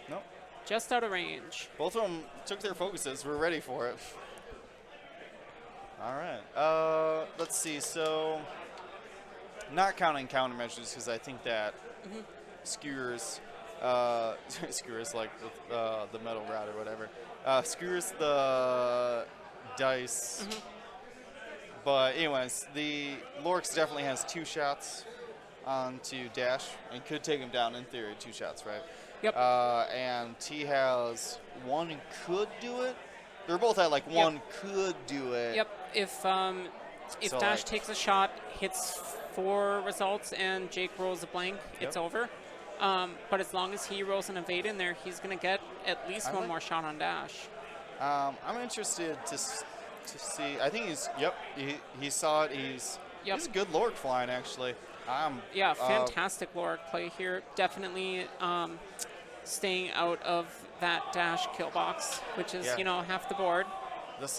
Nope, Just out of range. both of them took their focuses. We're ready for it. All right, let's see. So, not counting countermeasures because I think that skewers, skewers like the metal rod or whatever, skewers the dice. But anyways, the Lorix definitely has 2 shots onto Dash and could take him down in theory. 2 shots, right? Yep. And he has 1 could do it. They're both at like 1 could do it. Yep. If If So, Dash like- takes a shot, hits 4 results, and Jake rolls a blank, it's Yep. over. But as long as he rolls an evade in there, he's going to get at least I one like- more shot on Dash. I'm interested to see. I think he saw it. He's a good Lord flying actually. Yeah, fantastic Lorik play here. Definitely staying out of that Dash kill box, which is, Yeah. half the board. This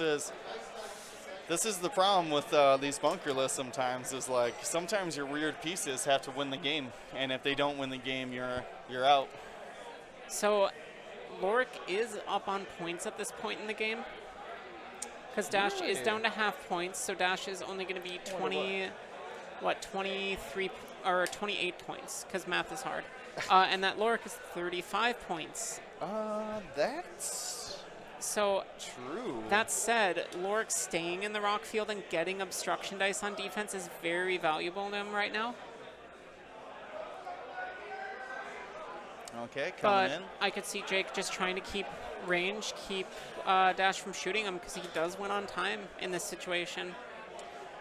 is the problem with these bunker lists sometimes is like sometimes your weird pieces have to win the game, and if they don't win the game, you're out. So Lorik is up on points at this point in the game because Dash is Really? down to half points, so Dash is only going to be 23 or 28 points because math is hard. And that Lorik is 35 points. That's So true. that said, Lorik staying in the rock field and getting obstruction dice on defense is very valuable to him right now. okay. But Coming in. I could see Jake just trying to keep range, keep Dash from shooting him because he does win on time in this situation.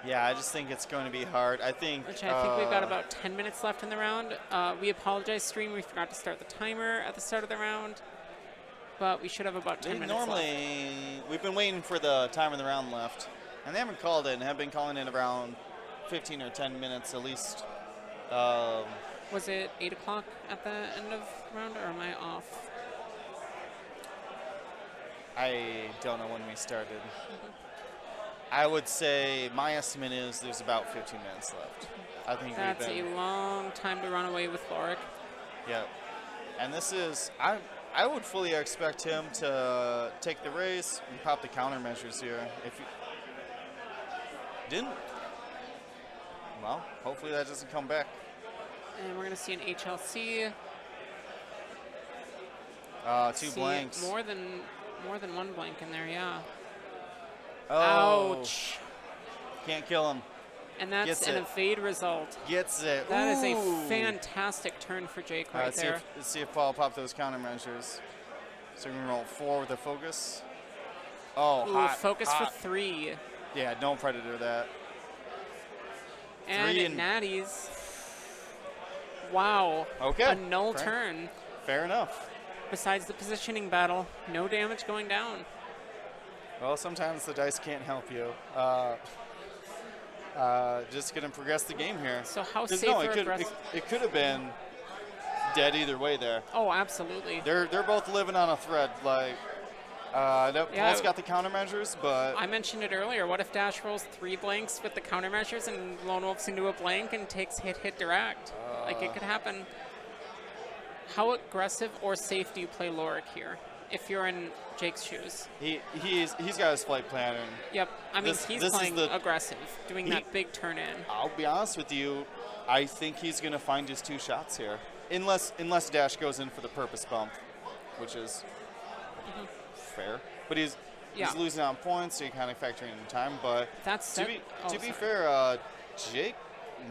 Yeah, I just think it's going to be hard. I think. Which I think we've got about 10 minutes left in the round. We apologize, stream. We forgot to start the timer at the start of the round. But we should have about 10 minutes left. We've been waiting for the time of the round left, and they haven't called it, and have been calling it around 15 or 10 minutes at least. Was it 8 o'clock at the end of the round, or am I off? I don't know when we started. I would say my estimate is there's about 15 minutes left. I think That's we've a been. long time to run away with Lorik. Yeah, and this is I would fully expect him to take the race and pop the countermeasures here. If he didn't, well, hopefully that doesn't come back. And we're going to see an HLC. Two See blanks. More than one blank in there, yeah. Oh, Ouch. can't kill him. And that's Gets an it. evade result. Gets it. That is a Ooh. fantastic turn for Jake right Let's there. see if Paul popped those countermeasures. So we're going to roll 4 with a focus. Oh, Ooh, hot, focus hot. for 3. Yeah, don't predator that. And 3 and- natties. Wow. Okay. A null Fair. turn. Fair enough. Besides the positioning battle, no damage going down. Well, sometimes the dice can't help you. Just going to progress the game here. So how 'Cause safe no, or it aggressive? could have been dead either way there. Oh, absolutely. They're both living on a thread. Like, Yeah, Paul's got the countermeasures, but I mentioned it earlier. What if Dash rolls 3 blanks with the countermeasures and Lone Wolf's into a blank and takes hit direct? Like, it could happen. How aggressive or safe do you play Lorik here if you're in Jake's shoes? he's got his flight plan. And Yep. I mean, This he's is playing the- aggressive, doing he- that big turn in. I'll be honest with you, I think he's going to find his 2 shots here. Unless Dash goes in for the purpose bump, which is fair. But he's losing on points, so you're kind of factoring in time. But That's to be fair, Jake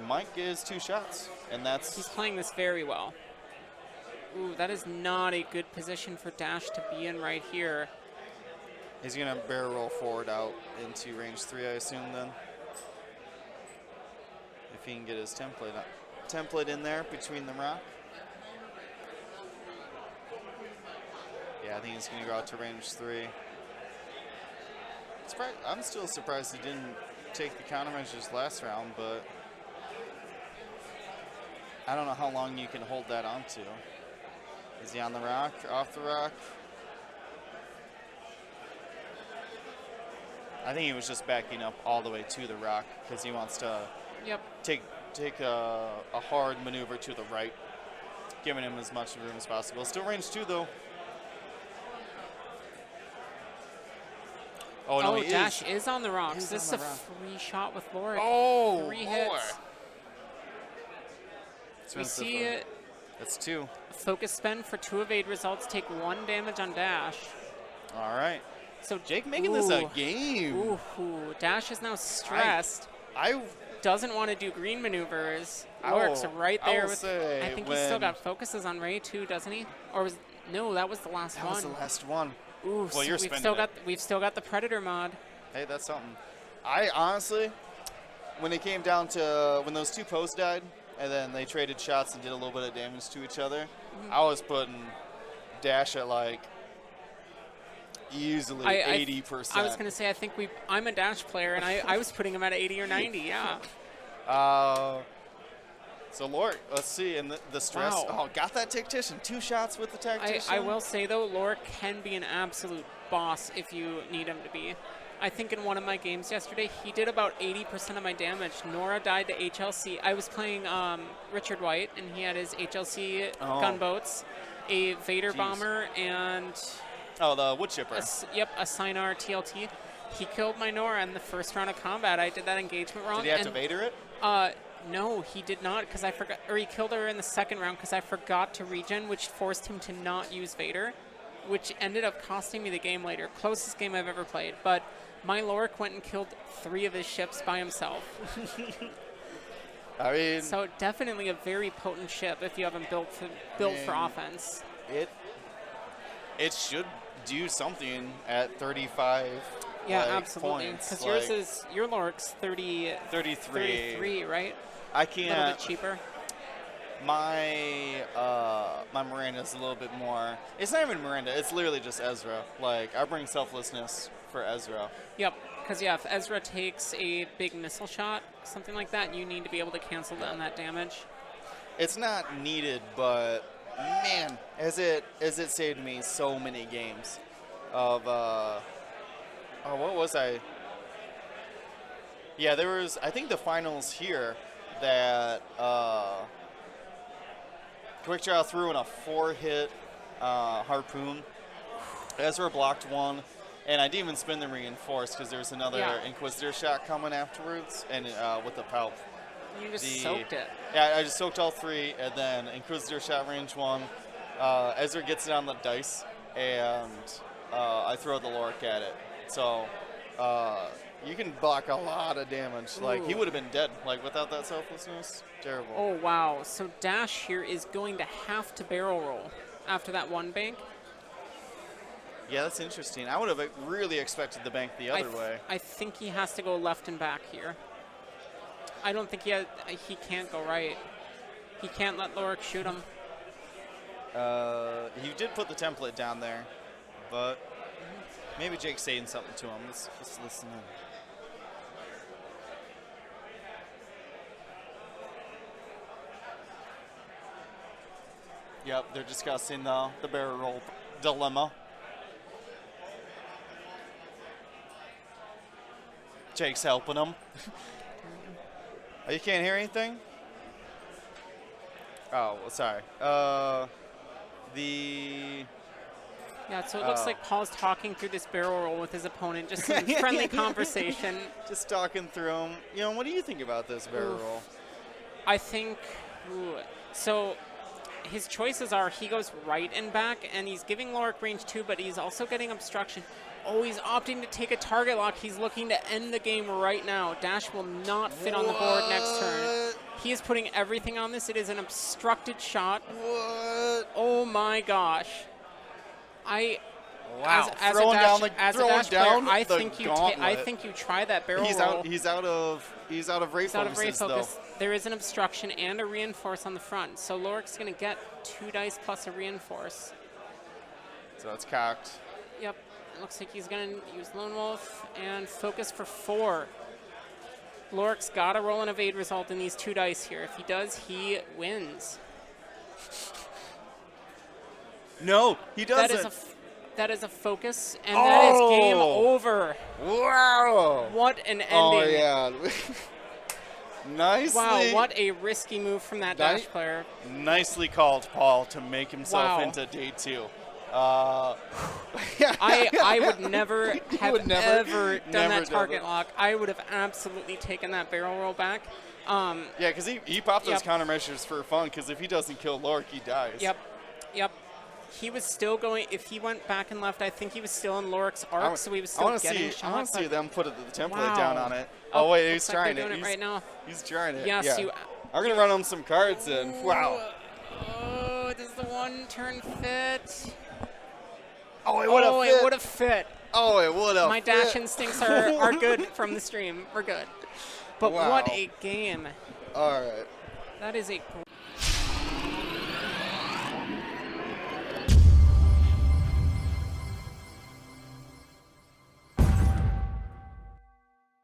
might get his 2 shots, and that's He's playing this very well. Ooh, that is not a good position for Dash to be in right here. he's going to barrel roll forward out into range 3, I assume. Then, if he can get his template in there between the rock. Yeah, I think he's going to go out to range 3. I'm still surprised he didn't take the countermeasures last round, but I don't know how long you can hold that onto. Is he on the rock, off the rock? I think he was just backing up all the way to the rock because he wants to Yep. take a hard maneuver to the right, giving him as much room as possible. Still range 2 though. Oh no, he Dash is. is on the rocks. He's This is on a the rock. free shot with Lorik. Oh, 3 boy. hits. We That's see it. That's 2. Focus spend for 2 evade results. Take 1 damage on Dash. All right. So Jake making this a Ooh. game. Ooh, Dash is now stressed. I Doesn't want to do green maneuvers. I Lorik's will- right I there will with. say I think he's still when- got focuses on Ray too, doesn't he? Or was no? That was the last that one. was the last one. Ooh, Well, you're we've spending still it. got the Predator mod. Hey, that's something. I honestly, when it came down to when those two posts died, and then they traded shots and did a little bit of damage to each other, I was putting Dash at like easily 80%. I was going to say, I think I'm a Dash player, and I was putting him at 80 or 90, yeah. So, Lorik, let's see. And the stress. Wow. Oh, got that Tactician. 2 shots with the Tactician. I will say, though, Lorik can be an absolute boss if you need him to be. I think in one of my games yesterday, he did about 80% of my damage. Nora died to HLC. I was playing Richard White, and he had his HLC gunboats, a Vader bomber, and... Oh, the wood chipper. A Sinar TLT. He killed my Nora in the first round of combat. I did that engagement wrong. Did he have to Vader it? No, he did not, because I forgot, or he killed her in the second round because I forgot to regen, which forced him to not use Vader, which ended up costing me the game later. Closest game I've ever played, but my Lorik went and killed 3 of his ships by himself. I mean, so definitely a very potent ship if you haven't built for offense. It should do something at 35. Yeah, absolutely. Because your Lorik's 33, 33, right? I can't. A little bit cheaper. My Miranda's a little bit more. It's not even Miranda. It's literally just Ezra. Like, I bring selflessness for Ezra. Yep. Because if Ezra takes a big missile shot, something like that, you need to be able to cancel down that damage. It's not needed, but man, has it saved me so many games of what was I? Yeah, there was, I think, the finals here that Quick Draw threw in a 4-hit harpoon. Ezra blocked one, and I didn't even spin the reinforced because there's another Inquisitor shot coming afterwards, and with the Palp. You just soaked it. Yeah, I just soaked all 3, and then Inquisitor shot range 1. Ezra gets it on the dice, and I throw the Lorik at it. So you can block a lot of damage. Ooh. Like, he would have been dead, like, without that selflessness. Terrible. Oh, wow. So Dash here is going to have to barrel roll after that one bank. Yeah, that's interesting. I would have really expected the bank the other way. I think he has to go left and back here. I don't think he can't go right. He can't let Lorik shoot him. He did put the template down there, but maybe Jake's saying something to him. Let's listen in. Yep, they're discussing the barrel roll dilemma. Jake's helping him. Oh, you can't hear anything? Oh, sorry. Yeah, so it looks like Paul's talking through this barrel roll with his opponent, just some friendly conversation. Just talking through him. You know, what do you think about this barrel roll? I think, so his choices are he goes right and back, and he's giving Lorik range 2, but he's also getting obstruction. Oh, he's opting to take a target lock. He's looking to end the game right now. Dash will not fit on the board next turn. He is putting everything on this. It is an obstructed shot. What? Oh my gosh. Wow. As a Dash player, I think you try that barrel roll. He's out of ray focus. Though. There is an obstruction and a reinforce on the front. So Lorik's going to get 2 dice plus a reinforce. So it's cocked. Yep. Looks like he's going to use Lone Wolf and focus for 4. Lorik's got to roll an evade result in these 2 dice here. If he does, he wins. No, he doesn't. That is a focus, and that is game over. Wow. What an ending. Oh, yeah. Nicely. Wow, what a risky move from that Dash player. Nicely called, Paul, to make himself into day 2. I would never have ever done that target lock. I would have absolutely taken that barrel roll back. Yeah, because he popped those countermeasures for fun, because if he doesn't kill Lorik, he dies. Yep. He was still going, if he went back and left, I think he was still in Lorik's arc, so he was still getting shots. I want to see them put the template down on it. Oh, wait, he's trying it. They're doing it right now. He's trying it. Yes, yeah. I'm going to run him some cards in. Wow. Oh, does the 1-turn fit? Oh, it would have fit. It would have fit. Oh, it would have My Dash instincts are good from the stream. We're good. But Wow. what a game. All right. That is a